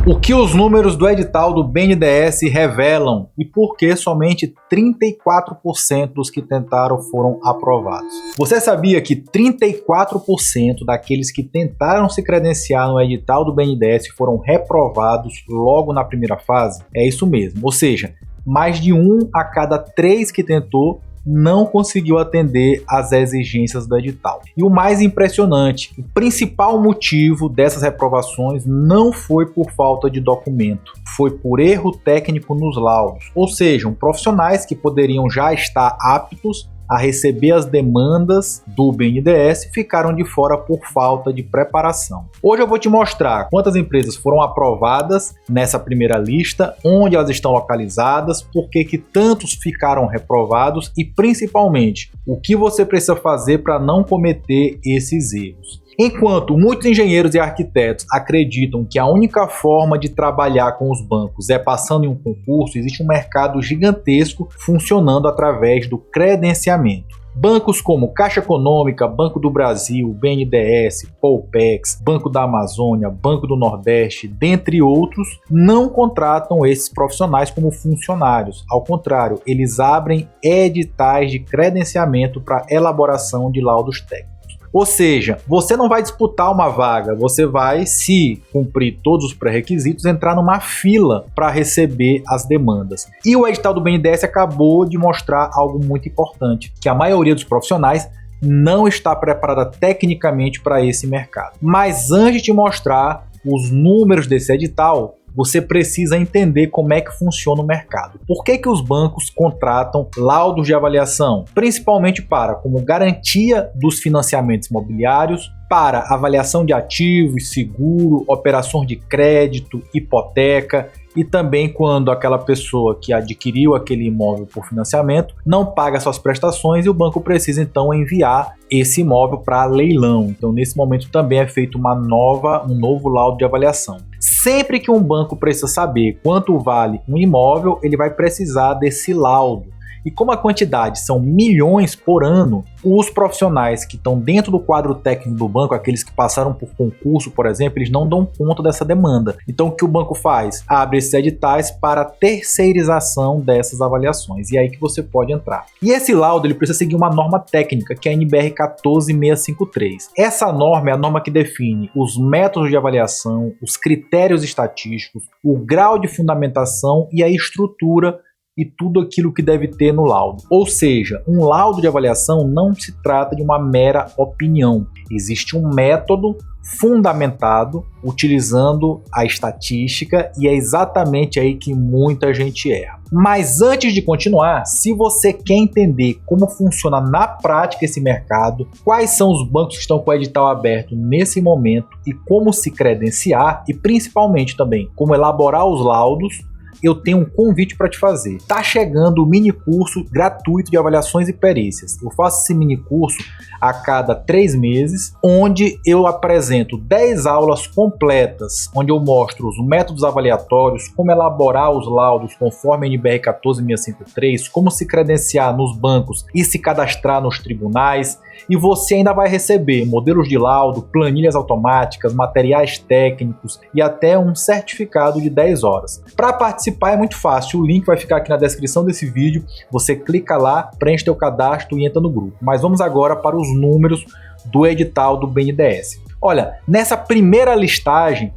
O que os números do edital do BNDES revelam e por que somente 34% dos que tentaram foram aprovados? Você sabia que 34% daqueles que tentaram se credenciar no edital do BNDES foram reprovados logo na primeira fase? É isso mesmo, ou seja, mais de 1 a cada 3 que tentou não conseguiu atender às exigências do edital. E o mais impressionante, o principal motivo dessas reprovações não foi por falta de documento, foi por erro técnico nos laudos, ou seja, profissionais que poderiam já estar aptos a receber as demandas do BNDES ficaram de fora por falta de preparação. Hoje eu vou te mostrar quantas empresas foram aprovadas nessa primeira lista, onde elas estão localizadas, por que tantos ficaram reprovados e principalmente o que você precisa fazer para não cometer esses erros. Enquanto muitos engenheiros e arquitetos acreditam que a única forma de trabalhar com os bancos é passando em um concurso, existe um mercado gigantesco funcionando através do credenciamento. Bancos como Caixa Econômica, Banco do Brasil, BNDES, Polpex, Banco da Amazônia, Banco do Nordeste, dentre outros, não contratam esses profissionais como funcionários. Ao contrário, eles abrem editais de credenciamento para elaboração de laudos técnicos. Ou seja, você não vai disputar uma vaga, você vai, se cumprir todos os pré-requisitos, entrar numa fila para receber as demandas. E o edital do BNDES acabou de mostrar algo muito importante, que a maioria dos profissionais não está preparada tecnicamente para esse mercado. Mas antes de mostrar os números desse edital, você precisa entender como é que funciona o mercado. Por que os bancos contratam laudos de avaliação? Principalmente como garantia dos financiamentos imobiliários, para avaliação de ativos, seguro, operações de crédito, hipoteca e também quando aquela pessoa que adquiriu aquele imóvel por financiamento não paga suas prestações e o banco precisa então enviar esse imóvel para leilão. Então nesse momento também é feito um novo laudo de avaliação. Sempre que um banco precisa saber quanto vale um imóvel, ele vai precisar desse laudo. E como a quantidade são milhões por ano, os profissionais que estão dentro do quadro técnico do banco, aqueles que passaram por concurso, por exemplo, eles não dão conta dessa demanda. Então o que o banco faz? Abre esses editais para terceirização dessas avaliações. E é aí que você pode entrar. E esse laudo ele precisa seguir uma norma técnica, que é a NBR 14653. Essa norma é a norma que define os métodos de avaliação, os critérios estatísticos, o grau de fundamentação e a estrutura e tudo aquilo que deve ter no laudo. Ou seja, um laudo de avaliação não se trata de uma mera opinião. Existe um método fundamentado utilizando a estatística e é exatamente aí que muita gente erra. Mas antes de continuar, se você quer entender como funciona na prática esse mercado, quais são os bancos que estão com o edital aberto nesse momento e como se credenciar e principalmente também como elaborar os laudos, eu tenho um convite para te fazer. Tá chegando o mini curso gratuito de avaliações e perícias. Eu faço esse mini curso a cada 3 meses, onde eu apresento 10 aulas completas, onde eu mostro os métodos avaliatórios, como elaborar os laudos conforme a NBR 14653, como se credenciar nos bancos e se cadastrar nos tribunais. E você ainda vai receber modelos de laudo, planilhas automáticas, materiais técnicos e até um certificado de 10 horas. Para participar é muito fácil, o link vai ficar aqui na descrição desse vídeo, você clica lá, preenche teu cadastro e entra no grupo. Mas vamos agora para os números do edital do BNDES. Olha, nessa primeira listagem,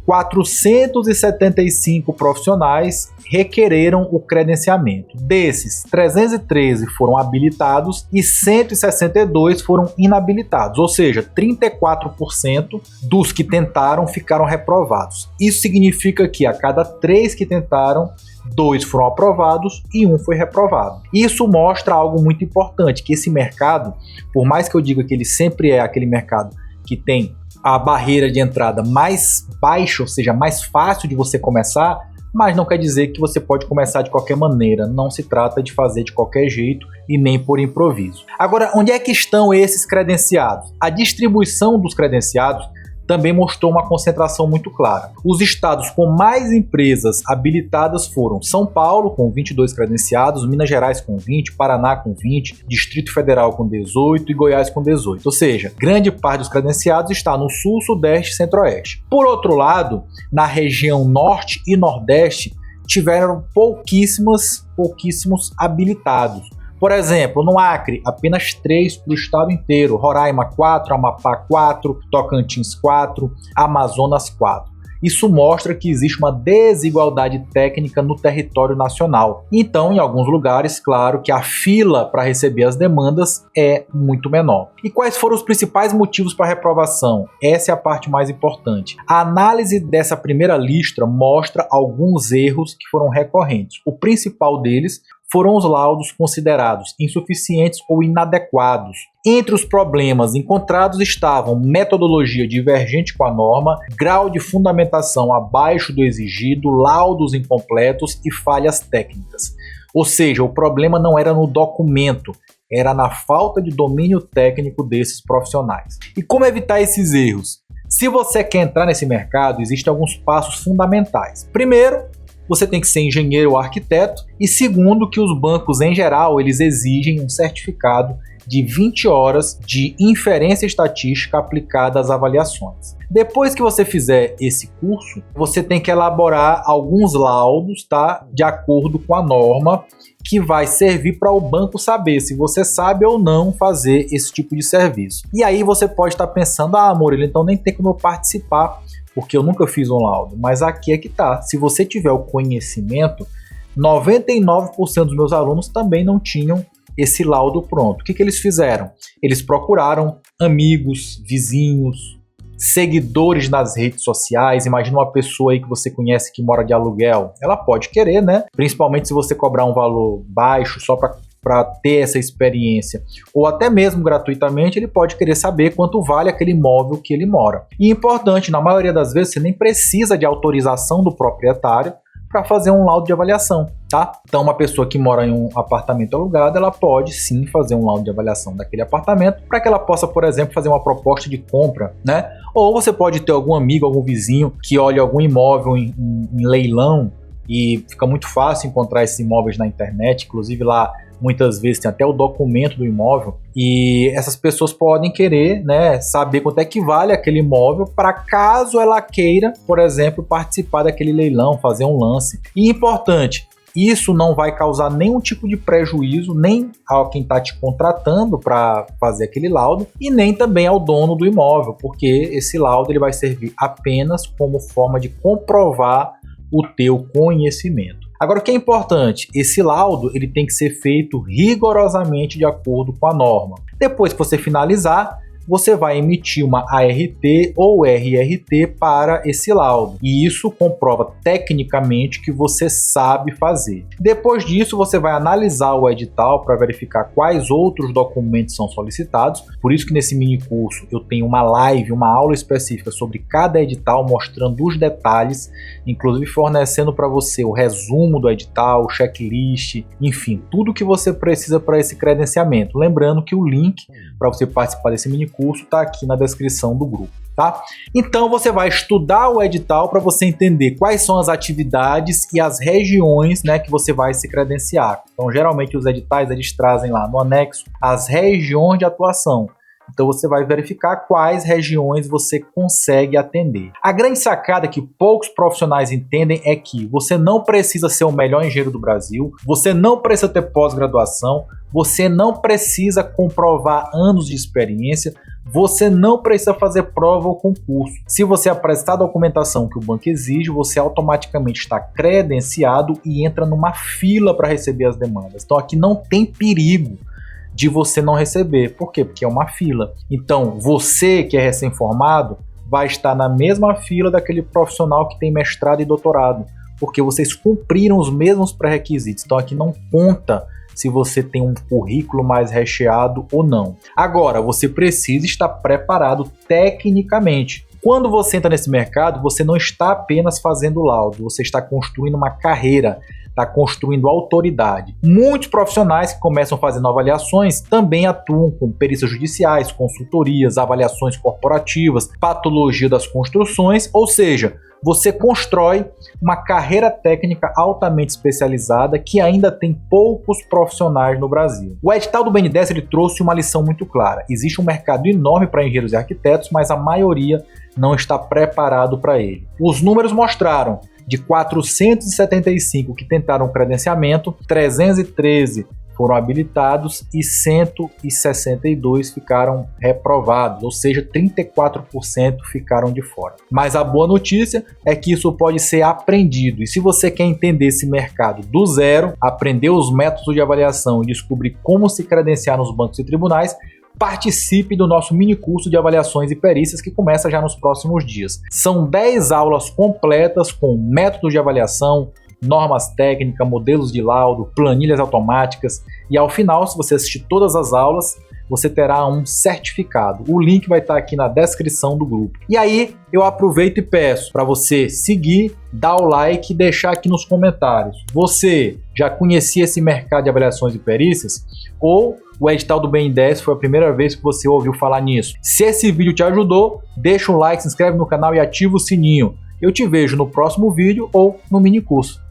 475 profissionais requereram o credenciamento. Desses, 313 foram habilitados e 162 foram inabilitados, ou seja, 34% dos que tentaram ficaram reprovados. Isso significa que a cada 3 que tentaram, 2 foram aprovados e 1 foi reprovado. Isso mostra algo muito importante, que esse mercado, por mais que eu diga que ele sempre é aquele mercado que tem a barreira de entrada mais baixa, ou seja, mais fácil de você começar, mas não quer dizer que você pode começar de qualquer maneira, não se trata de fazer de qualquer jeito e nem por improviso. Agora, onde é que estão esses credenciados? A distribuição dos credenciados também mostrou uma concentração muito clara. Os estados com mais empresas habilitadas foram São Paulo, com 22 credenciados, Minas Gerais com 20, Paraná com 20, Distrito Federal com 18 e Goiás com 18. Ou seja, grande parte dos credenciados está no Sul, Sudeste e Centro-Oeste. Por outro lado, na região Norte e Nordeste, tiveram pouquíssimos habilitados. Por exemplo, no Acre, apenas 3 para o estado inteiro, Roraima 4, Amapá 4, Tocantins 4, Amazonas 4. Isso mostra que existe uma desigualdade técnica no território nacional. Então, em alguns lugares, claro que a fila para receber as demandas é muito menor. E quais foram os principais motivos para a reprovação? Essa é a parte mais importante. A análise dessa primeira lista mostra alguns erros que foram recorrentes. O principal deles foram os laudos considerados insuficientes ou inadequados. Entre os problemas encontrados estavam metodologia divergente com a norma, grau de fundamentação abaixo do exigido, laudos incompletos e falhas técnicas. Ou seja, o problema não era no documento, era na falta de domínio técnico desses profissionais. E como evitar esses erros? Se você quer entrar nesse mercado, existem alguns passos fundamentais. Primeiro, você tem que ser engenheiro ou arquiteto, e segundo, que os bancos em geral eles exigem um certificado de 20 horas de inferência estatística aplicada às avaliações. Depois que você fizer esse curso, você tem que elaborar alguns laudos, tá? De acordo com a norma, que vai servir para o banco saber se você sabe ou não fazer esse tipo de serviço. E aí você pode estar pensando, Murilo, então nem tem como eu participar, porque eu nunca fiz um laudo. Mas aqui é que tá. Se você tiver o conhecimento, 99% dos meus alunos também não tinham esse laudo pronto. O que eles fizeram? Eles procuraram amigos, vizinhos, seguidores nas redes sociais. Imagina uma pessoa aí que você conhece que mora de aluguel. Ela pode querer, né? Principalmente se você cobrar um valor baixo só para ter essa experiência, ou até mesmo gratuitamente, ele pode querer saber quanto vale aquele imóvel que ele mora. E importante, na maioria das vezes você nem precisa de autorização do proprietário para fazer um laudo de avaliação, tá? Então uma pessoa que mora em um apartamento alugado, ela pode sim fazer um laudo de avaliação daquele apartamento para que ela possa, por exemplo, fazer uma proposta de compra, né? Ou você pode ter algum amigo, algum vizinho que olha algum imóvel em leilão, e fica muito fácil encontrar esses imóveis na internet, inclusive lá muitas vezes tem até o documento do imóvel, e essas pessoas podem querer, né, saber quanto é que vale aquele imóvel para caso ela queira, por exemplo, participar daquele leilão, fazer um lance. E importante, isso não vai causar nenhum tipo de prejuízo nem a quem está te contratando para fazer aquele laudo e nem também ao dono do imóvel, porque esse laudo ele vai servir apenas como forma de comprovar o teu conhecimento. Agora, o que é importante? Esse laudo ele tem que ser feito rigorosamente de acordo com a norma. Depois que você finalizar, você vai emitir uma ART ou RRT para esse laudo. E isso comprova tecnicamente que você sabe fazer. Depois disso, você vai analisar o edital para verificar quais outros documentos são solicitados. Por isso que nesse mini curso eu tenho uma live, uma aula específica sobre cada edital, mostrando os detalhes, inclusive fornecendo para você o resumo do edital, o checklist, enfim, tudo que você precisa para esse credenciamento. Lembrando que o link para você participar desse mini curso está aqui na descrição do grupo, tá? Então você vai estudar o edital para você entender quais são as atividades e as regiões, né, que você vai se credenciar. Então geralmente os editais eles trazem lá no anexo as regiões de atuação. Então você vai verificar quais regiões você consegue atender. A grande sacada que poucos profissionais entendem é que você não precisa ser o melhor engenheiro do Brasil, você não precisa ter pós-graduação, você não precisa comprovar anos de experiência, você não precisa fazer prova ou concurso. Se você apresentar a documentação que o banco exige, você automaticamente está credenciado e entra numa fila para receber as demandas. Então aqui não tem perigo de você não receber. Por quê? Porque é uma fila. Então, você que é recém-formado vai estar na mesma fila daquele profissional que tem mestrado e doutorado, porque vocês cumpriram os mesmos pré-requisitos. Então, aqui não conta se você tem um currículo mais recheado ou não. Agora, você precisa estar preparado tecnicamente. Quando você entra nesse mercado, você não está apenas fazendo laudo, você está construindo uma carreira. está construindo autoridade. Muitos profissionais que começam fazendo avaliações também atuam com perícias judiciais, consultorias, avaliações corporativas, patologia das construções, ou seja, você constrói uma carreira técnica altamente especializada que ainda tem poucos profissionais no Brasil. O edital do BNDES ele trouxe uma lição muito clara. Existe um mercado enorme para engenheiros e arquitetos, mas a maioria não está preparado para ele. Os números mostraram: de 475 que tentaram credenciamento, 313 foram habilitados e 162 ficaram reprovados, ou seja, 34% ficaram de fora. Mas a boa notícia é que isso pode ser aprendido, e se você quer entender esse mercado do zero, aprender os métodos de avaliação e descobrir como se credenciar nos bancos e tribunais, participe do nosso mini curso de avaliações e perícias que começa já nos próximos dias. São 10 aulas completas com métodos de avaliação, normas técnicas, modelos de laudo, planilhas automáticas, e ao final, se você assistir todas as aulas, você terá um certificado. O link vai estar aqui na descrição do grupo. E aí, eu aproveito e peço para você seguir, dar o like e deixar aqui nos comentários: você já conhecia esse mercado de avaliações e perícias? Ou o edital do BNDES foi a primeira vez que você ouviu falar nisso? Se esse vídeo te ajudou, deixa um like, se inscreve no canal e ativa o sininho. Eu te vejo no próximo vídeo ou no mini curso.